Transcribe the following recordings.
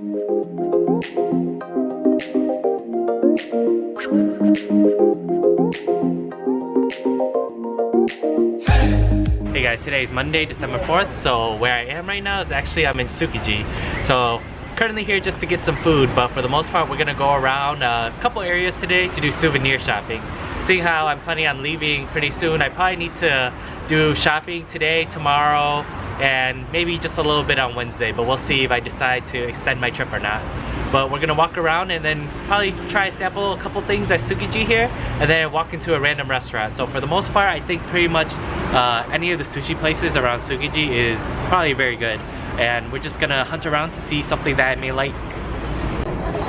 Hey guys, today is Monday, December 4th, so where I am right now is actually I'm in Tsukiji. So currently here just to get some food, but for the most part we're gonna go around a couple areas today to do souvenir shopping. Seeing how I'm planning on leaving pretty soon, I probably need to do shopping today, tomorrow, and maybe just a little bit on Wednesday, but we'll see if I decide to extend my trip or not. But we're gonna walk around and then probably try to sample a couple things at Tsukiji here, and then walk into a random restaurant. So for the most part, I think pretty much any of the sushi places around Tsukiji is probably very good. And we're just gonna hunt around to see something that I may like.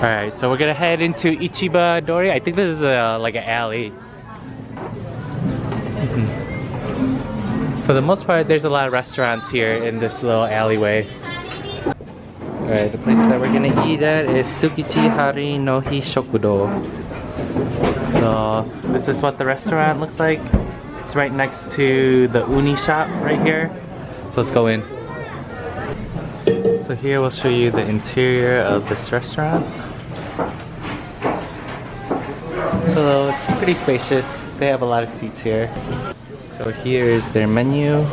Alright, so we're gonna head into Ichiba-dori. I think this is like an alley. For the most part, there's a lot of restaurants here in this little alleyway. Alright, the place that we're gonna eat at is Tsukiji Hare no Hi Shokudo. So this is what the restaurant looks like. It's right next to the uni shop right here. So let's go in. So here we'll show you the interior of this restaurant. So it's pretty spacious. They have a lot of seats here. So here is their menu.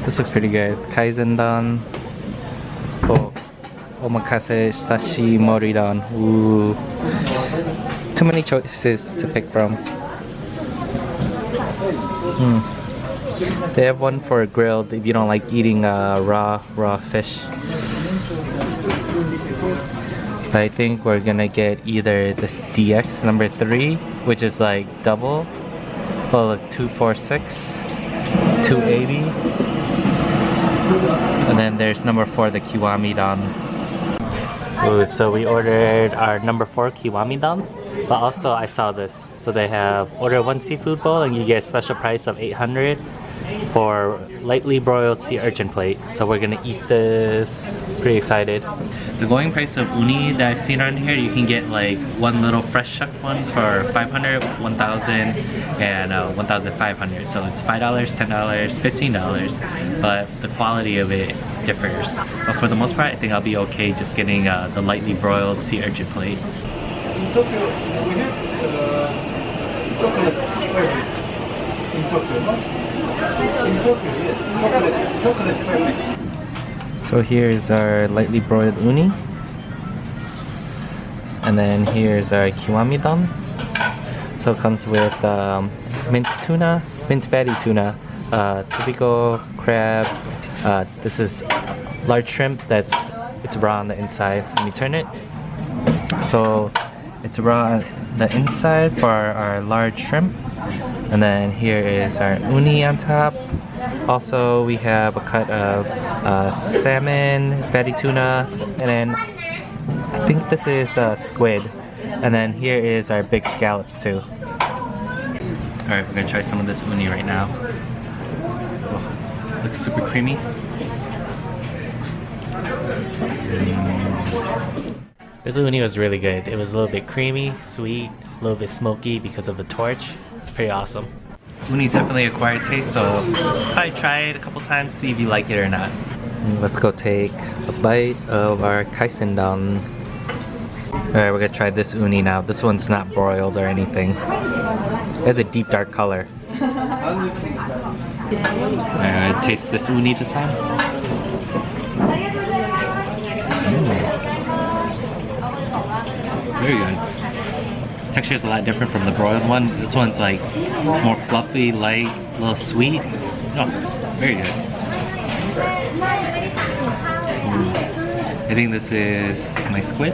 This looks pretty good. Kaizendan, omakase sashi moridan. Ooh, too many choices to pick from. They have one for grilled if you don't like eating raw fish. I think we're gonna get either this DX number 3, which is like double. Oh look, 246, 280. And then there's number 4, the Kiwami Dan. Ooh, so we ordered our number 4 Kiwami Dan. But also I saw this. So they have order 1 seafood bowl and you get a special price of 800 for lightly broiled sea urchin plate. So we're gonna eat this. Pretty excited. The going price of uni that I've seen around here, you can get like one little fresh shuck one for 500, 1,000, and 1,500. So it's $5, $10, $15, but the quality of it differs. But for the most part, I think I'll be okay just getting the lightly broiled sea urchin plate. So here's our lightly broiled uni, and then here's our kiwami dan. So it comes with minced tuna, minced fatty tuna, typical crab. This is large shrimp it's raw on the inside. Let me turn it. So it's raw on the inside for our large shrimp, and then here is our uni on top. Also, we have a cut of salmon, fatty tuna, and then I think this is squid. And then here is our big scallops too. Alright, we're gonna try some of this uni right now. Oh, looks super creamy. This uni was really good. It was a little bit creamy, sweet, a little bit smoky because of the torch. It's pretty awesome. Uni is definitely an acquired taste, so probably try it a couple times, see if you like it or not. Let's go take a bite of our kaizendan. Alright, we're gonna try this uni now. This one's not broiled or anything. It has a deep dark color. Alright, I'm gonna taste this uni this time. Very good. Texture is a lot different from the broiled one. This one's like more fluffy, light, a little sweet. Oh, very good. I think this is my squid.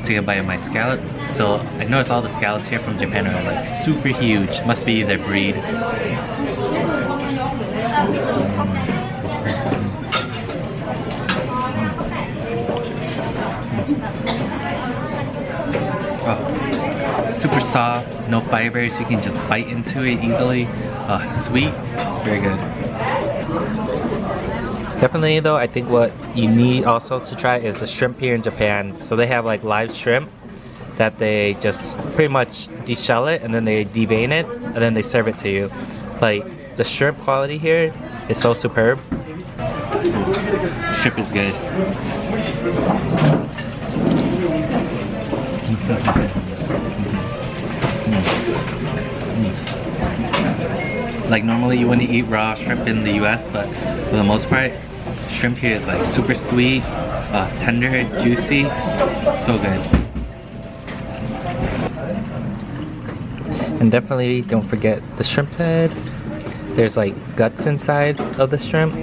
Take a bite of my scallop. So I noticed all the scallops here from Japan are like super huge. Must be their breed. Oh, super soft, no fibers, you can just bite into it easily. Sweet, very good. Definitely though, I think what you need also to try is the shrimp here in Japan. So they have like live shrimp that they just pretty much deshell it and then they devein it and then they serve it to you. Like the shrimp quality here is so superb. Shrimp is good. Like normally you wouldn't eat raw shrimp in the US, but for the most part, shrimp here is like super sweet, tender, juicy, so good. And definitely don't forget the shrimp head. There's like guts inside of the shrimp.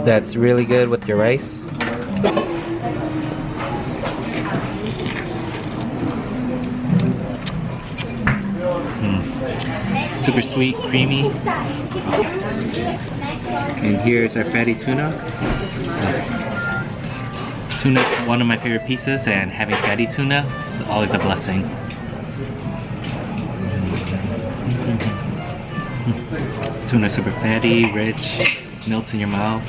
That's really good with your rice. Super sweet, creamy. And here's our fatty tuna. Tuna is one of my favorite pieces, and having fatty tuna is always a blessing. Tuna super fatty, rich, melts in your mouth.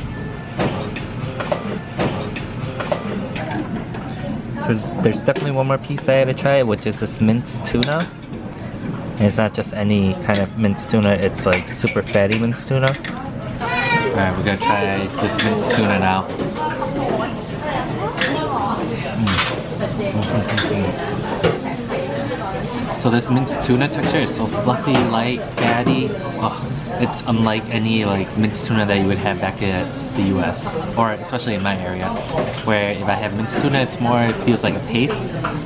So there's definitely one more piece that I had to try, which is this minced tuna. And it's not just any kind of minced tuna, it's like super fatty minced tuna. Alright, we're gonna try this minced tuna now. So this minced tuna texture is so fluffy, light, fatty. Oh, it's unlike any like minced tuna that you would have back at the US, or especially in my area, where if I have minced tuna, it feels like a paste.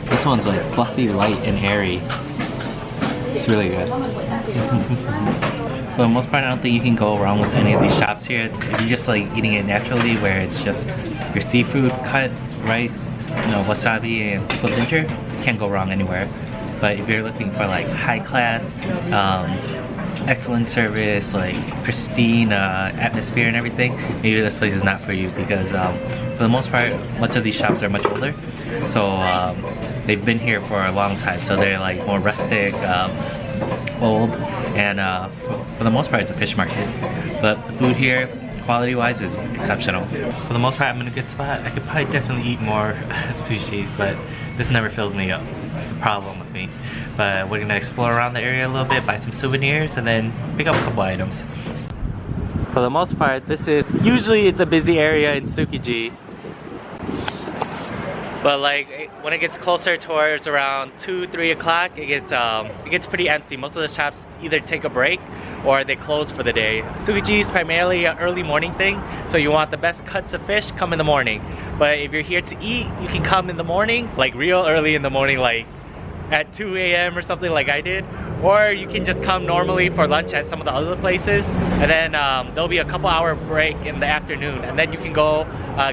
This one's like fluffy, light, and airy. It's really good. For the most part, I don't think you can go wrong with any of these shops here. If you're just like eating it naturally, where it's just your seafood cut, rice, wasabi, and pickled ginger, you can't go wrong anywhere. But if you're looking for like high class, excellent service, like pristine atmosphere and everything, maybe this place is not for you, because for the most part, much of these shops are much older. So they've been here for a long time, so they're like more rustic, old, and for the most part it's a fish market. But the food here, quality wise, is exceptional. For the most part I'm in a good spot. I could probably definitely eat more sushi, but this never fills me up. It's the problem with me. But we're gonna explore around the area a little bit, buy some souvenirs, and then pick up a couple items. For the most part, usually it's a busy area in Tsukiji. But like when it gets closer towards around 2-3 o'clock, it gets pretty empty. Most of the shops either take a break or they close for the day. Tsukiji is primarily an early morning thing, so you want the best cuts of fish, come in the morning. But if you're here to eat, you can come in the morning, like real early in the morning, like at 2 a.m. or something like I did. Or you can just come normally for lunch at some of the other places, and then there'll be a couple hour break in the afternoon, and then you can go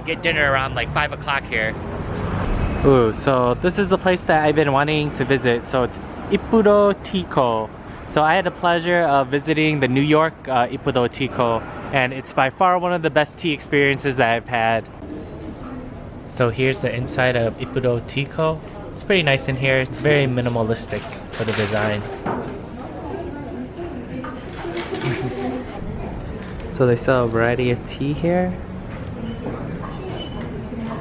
get dinner around like 5 o'clock here. Ooh, so this is the place that I've been wanting to visit. So it's Ippodo Tiko. So I had the pleasure of visiting the New York Ippodo Tiko, and it's by far one of the best tea experiences that I've had. So here's the inside of Ippodo Tiko. It's pretty nice in here. It's very minimalistic for the design. So they sell a variety of tea here.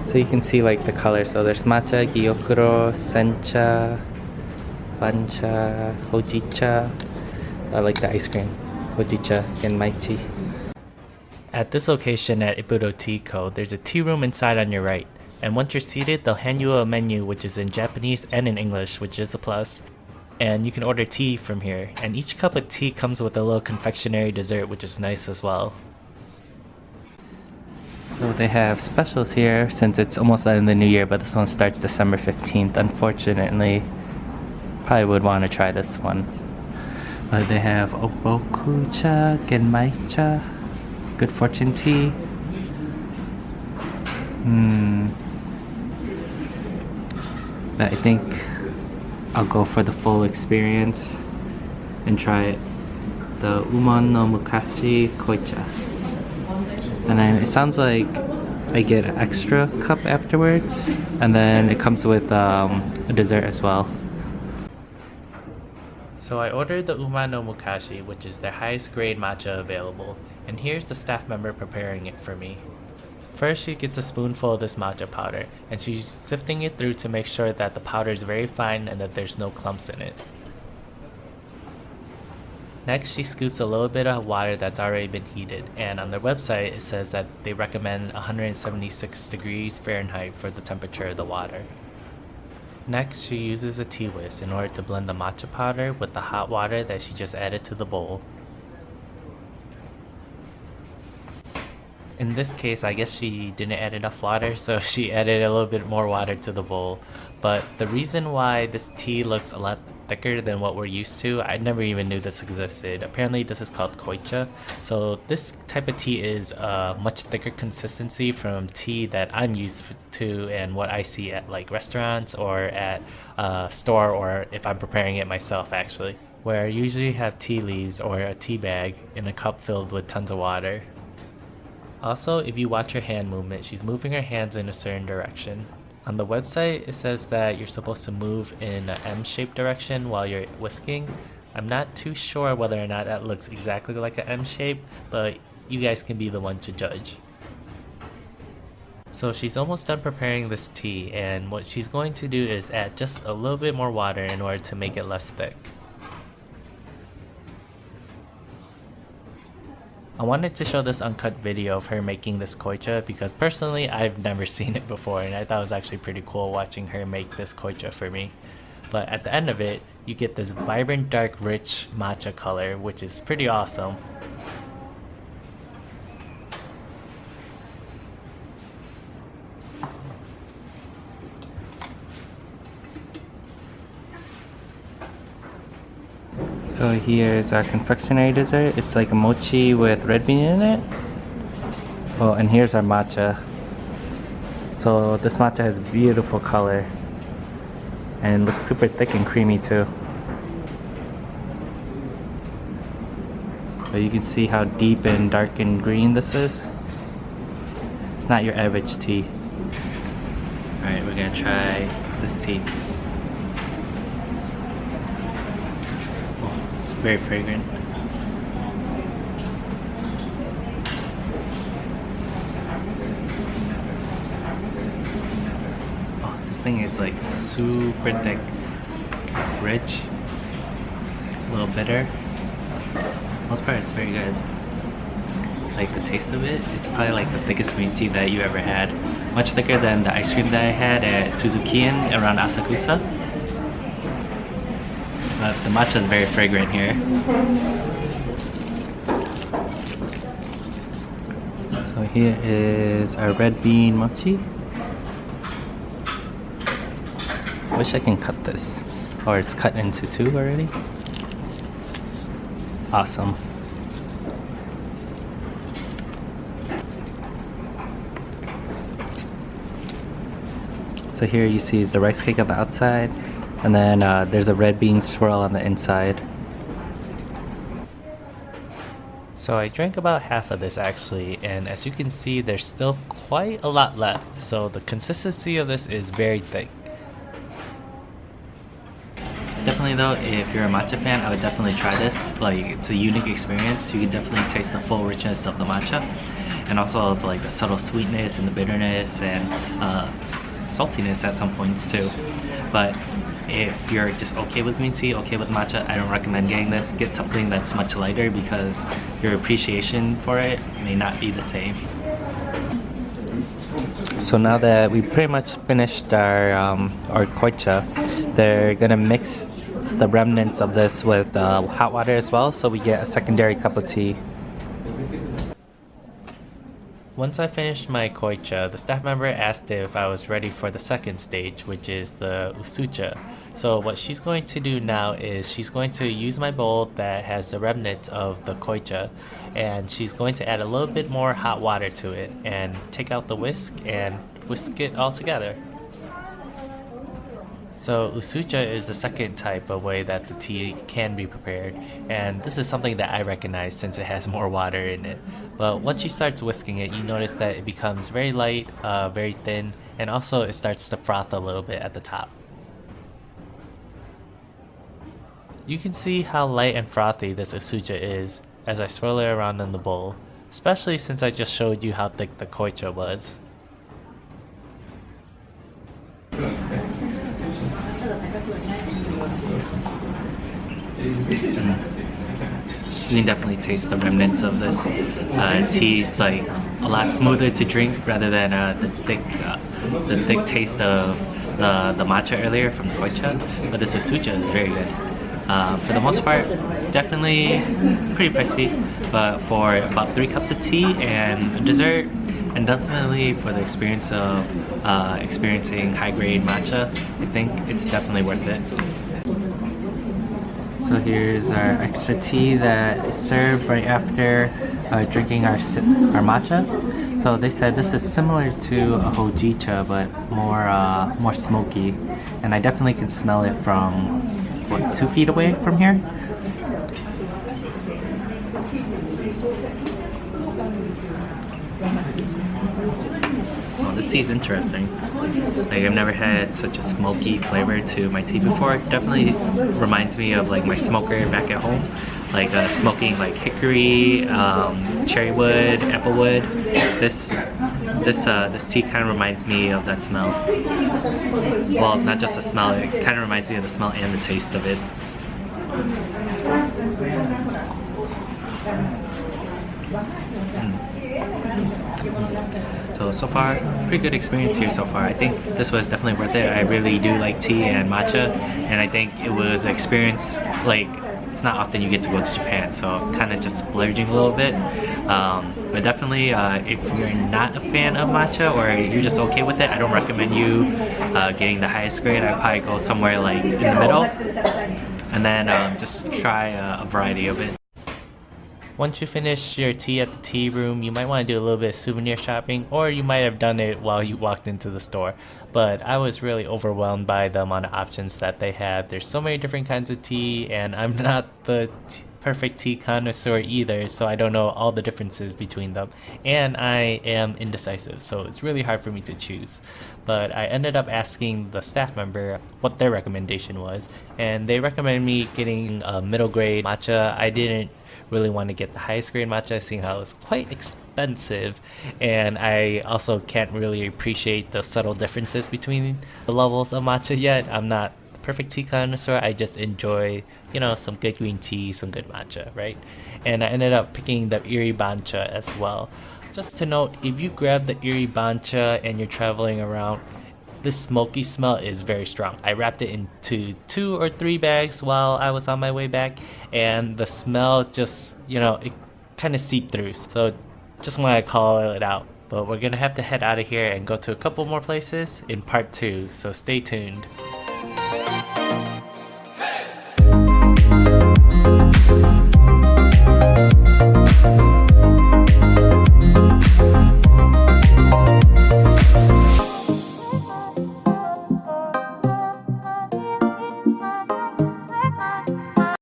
So you can see like the colors. So there's matcha, gyokuro, sencha, bancha, hojicha. I like the ice cream. Hojicha and maichi. At this location at Ippodo Tiko, there's a tea room inside on your right. And once you're seated, they'll hand you a menu which is in Japanese and in English, which is a plus. And you can order tea from here. And each cup of tea comes with a little confectionery dessert, which is nice as well. So they have specials here since it's almost the end of the new year, but this one starts December 15th. Unfortunately, probably would want to try this one. But they have Obokucha, Genmaicha, Good Fortune tea. But I think I'll go for the full experience and try it. The Umon no Mukashi Koicha. And then it sounds like I get an extra cup afterwards, and then it comes with a dessert as well. So I ordered the Umon no Mukashi, which is their highest grade matcha available, and here's the staff member preparing it for me. First, she gets a spoonful of this matcha powder, and she's sifting it through to make sure that the powder is very fine and that there's no clumps in it. Next, she scoops a little bit of water that's already been heated, and on their website it says that they recommend 176 degrees Fahrenheit for the temperature of the water. Next, she uses a tea whisk in order to blend the matcha powder with the hot water that she just added to the bowl. In this case, I guess she didn't add enough water, so she added a little bit more water to the bowl. But the reason why this tea looks a lot thicker than what we're used to, I never even knew this existed. Apparently this is called Quach. So this type of tea is a much thicker consistency from tea that I'm used to and what I see at like restaurants or at a store, or if I'm preparing it myself actually, where I usually have tea leaves or a tea bag in a cup filled with tons of water. Also, if you watch her hand movement, she's moving her hands in a certain direction. On the website, it says that you're supposed to move in an M-shaped direction while you're whisking. I'm not too sure whether or not that looks exactly like an M shape, but you guys can be the one to judge. So she's almost done preparing this tea, and what she's going to do is add just a little bit more water in order to make it less thick. I wanted to show this uncut video of her making this quach because personally I've never seen it before, and I thought it was actually pretty cool watching her make this quach for me. But at the end of it, you get this vibrant, dark, rich matcha color, which is pretty awesome. So here's our confectionery dessert. It's like a mochi with red bean in it. Oh, and here's our matcha. So this matcha has beautiful color and looks super thick and creamy too. So you can see how deep and dark and green this is. It's not your average tea. Alright, we're gonna try this tea. Very fragrant. Oh, this thing is like super thick, rich, a little bitter. Most part it's very good. Like the taste of it, it's probably like the thickest green tea that you ever had. Much thicker than the ice cream that I had at Suzuki-in around Asakusa. The matcha is very fragrant here. So here is our red bean mochi. Wish I can cut this. Or it's cut into two already. Awesome. So here you see is the rice cake on the outside. And then there's a red bean swirl on the inside. So I drank about half of this actually, and as you can see there's still quite a lot left. So the consistency of this is very thick. Definitely though, if you're a matcha fan, I would definitely try this. Like, it's a unique experience. You can definitely taste the full richness of the matcha, and also like the subtle sweetness and the bitterness and saltiness at some points too. But if you're just okay with green tea, okay with matcha, I don't recommend getting this. Get something that's much lighter because your appreciation for it may not be the same. So now that we pretty much finished our quach, they're gonna mix the remnants of this with hot water as well, so we get a secondary cup of tea. Once I finished my quach, the staff member asked if I was ready for the second stage, which is the usucha. So what she's going to do now is she's going to use my bowl that has the remnants of the quach, and she's going to add a little bit more hot water to it and take out the whisk and whisk it all together. So usucha is the second type of way that the tea can be prepared, and this is something that I recognize since it has more water in it. But once she starts whisking it, you notice that it becomes very light, very thin, and also it starts to froth a little bit at the top. You can see how light and frothy this usucha is as I swirl it around in the bowl. especially since I just showed you how thick the koicha was. You can definitely taste the remnants of this tea. It's like a lot smoother to drink rather than the thick taste of the matcha earlier from the koicha. But the susucha is very good. For the most part, definitely pretty pricey, but for about 3 cups of tea and a dessert, and definitely for the experience of experiencing high-grade matcha, I think it's definitely worth it. So here's our extra tea that is served right after drinking our matcha. So they said this is similar to a hojicha, but more smoky, and I definitely can smell it from what, 2 feet away from here. Oh, this tea is interesting. Like, I've never had such a smoky flavor to my tea before. It definitely reminds me of like my smoker back at home, like smoking like hickory, cherry wood, apple wood. This tea kind of reminds me of that smell. Well, not just the smell, it kind of reminds me of the smell and the taste of it. So far, pretty good experience here so far. I think this was definitely worth it. I really do like tea and matcha, and I think it was an experience, like, it's not often you get to go to Japan, so kind of just splurging a little bit. But definitely, if you're not a fan of matcha or you're just okay with it, I don't recommend you getting the highest grade. I'd probably go somewhere like in the middle, and then just try a variety of it. Once you finish your tea at the tea room, you might want to do a little bit of souvenir shopping, or you might have done it while you walked into the store. But I was really overwhelmed by the amount of options that they had. There's so many different kinds of tea, and I'm not the perfect tea connoisseur either, so I don't know all the differences between them. And I am indecisive, so it's really hard for me to choose. But I ended up asking the staff member what their recommendation was, and they recommended me getting a middle grade matcha. I didn't really want to get the highest grade matcha, seeing how it was quite expensive, and I also can't really appreciate the subtle differences between the levels of matcha yet. I'm not the perfect tea connoisseur. I just enjoy, you know, some good green tea, some good matcha, right? And I ended up picking the Iribancha as well. Just to note, if you grab the Iribancha and you're traveling around, the smoky smell is very strong. I wrapped it into 2 or 3 bags while I was on my way back, and the smell just, you know, it kind of seeped through. So just want to call it out. But we're gonna have to head out of here and go to a couple more places in part 2, so stay tuned.